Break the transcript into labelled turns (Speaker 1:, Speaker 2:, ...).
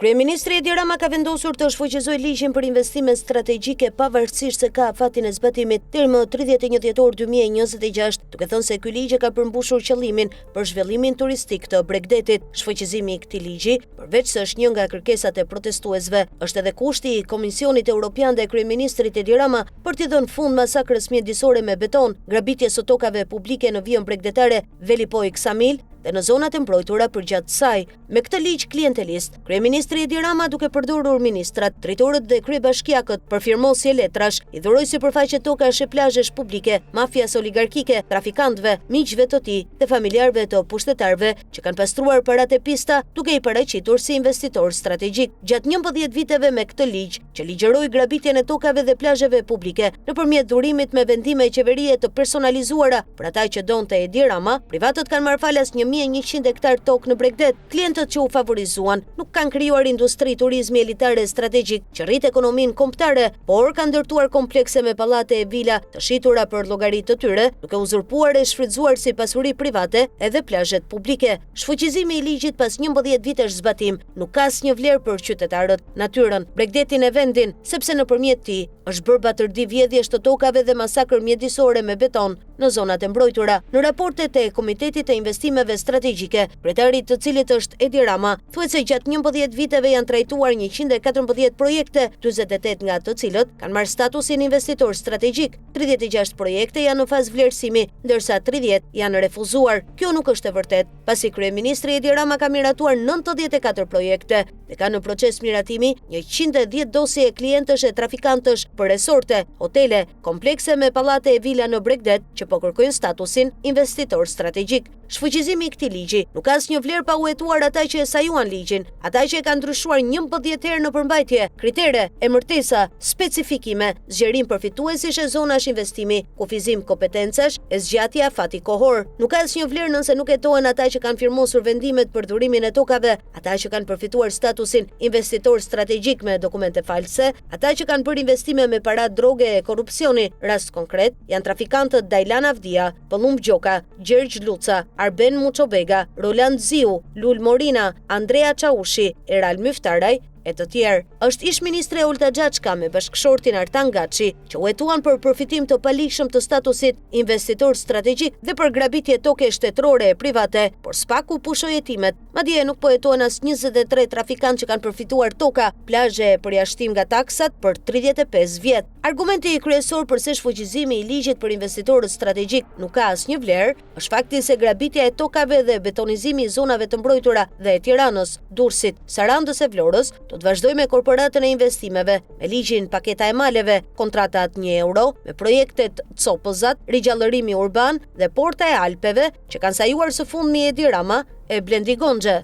Speaker 1: Kryeministri Edi Rama ka vendosur të shfuqizojë ligjin për investime strategjike pavarësisht se ka afatin e zbatimit deri më 31 dhjetor 2026, duke thënë se ky ligj ka përmbushur qëllimin për zhvillimin turistik të Bregdetit. Shfuqizimi i këtij ligji, përveç se është një nga kërkesat e protestuesve, është edhe kushti i Komisionit Evropian dhe kryeministrit Edi Rama për t'i dhënë fund masakrës mjedisore me beton, grabitjes së tokave publike në vijën bregdetare Velipoj-Ksamil dhe në zonat e mbrojtura përgjatë saj. Me këtë ligj klientelist, kryeministri Edi Rama, duke përdorur ministrat, drejtorët dhe kryebashkiakët për firmosje letrash, i dhuroi sipërfaqe tokash e plazhesh publike mafias oligarkike, trafikantëve, miqve të tij dhe familjarëve të pushtetarëve që kanë pastruar paratë e pista, duke i paraqitur si investitor strategjik. Gjatë 11 viteve me këtë ligj, që ligjeroi grabitjen e tokave dhe plazheve publike nëpërmjet dhurimit me vendime qeverie të personalizuara për ata që donte Edi Rama, privatët kanë marrë falas 1100 hektar tokë në Bregdet. Klientët që u favorizuan nuk kanë krijuar industri turizmi elitare strategjik që rrit ekonominë kombëtare, por kanë ndërtuar komplekse me pallate e vila të shitura për llogaritë të tyre, duke uzurpuar e shfrytzuar si pasuri private edhe plazhet publike. Shfuqizimi i ligjit pas 11 vitesh zbatim nuk ka asnjë vlerë për qytetarët, natyrën, Bregdetin e vendin, sepse nëpërmjet tij është bërë batërdi vjedhjesh të tokave dhe masakër mjedisore me beton në zonat e mbrojtura. Në raportet e Komitetit të Investimeve Strategjike, kryetari të cilit është Edi Rama, thuhet se gjatë 11 viteve janë trajtuar 114 projekte, 48 nga të cilët kanë marrë statusin investitor strategjik. 36 projekte janë në fazë vlerësimi, ndërsa 30 janë refuzuar. Kjo nuk është e vërtet, pasi kryeministri Edi Rama ka miratuar 94 projekte dhe ka në proces miratimi 110 dosje e klientësh e trafikantësh për resorte, hotele, komplekse me pallate e vila në Bregdet që po kërkojnë statusin investitor strategjik. Shfuqizimi i këtij ligji nuk ka asnjë vlerë pa u hetuar ata që e sajuan ligjin, ata që e kanë ndryshuar 11 herë në përmbajtje, kritere, emërtesa, specifikime, zgjerim përfituesish e zonash investimi, kufizim kompetencash e zgjatje afati kohor. Nuk ka asnjë vlerë nëse nuk hetohen ata që kanë firmosur vendimet për dhurimin e tokave, ata që kanë përfituar statusin investitor strategjik me dokumente false, ata që kanë bërë investime me para droge e korrupsioni. Rast konkret janë trafikantët Dajlan Avdia, Pëllumb Gjoka, Gjergj Luca, Arben Muçobega, Roland Ziu, Lul Morina, Andrea Çaushi, Eral Myftaraj e të tjerë. Është ish-ministre Olta Xhaçka me bashkëshortin Artan Gaçi, që u hetuan për përfitim të palikshëm të statusit investitor strategjik dhe për grabitje toke shtetërore e private, por s'pak u pushoi hetimet. Madje nuk po hetohen as 23 trafikantë që kanë përfituar toka, plazhe për jashtëtim nga taksat për 35 vjet. Argumenti kryesor përse shfuqizimi i ligjit për investitorët strategjik nuk ka asnjë vlerë, është fakti se grabitja e tokave dhe betonizimi i zonave të mbrojtura dhe e Tiranës, Durrësit, Sarandës e Vlorës do të vazhdoj me korporatën e investimeve, me ligjin paketa e maleve, kontratat 1 euro, me projektet Copëzat, rigjallërimi urban dhe porta e Alpeve, që kanë sajuar së fundmi Edi Rama e Blendi Gonxhe.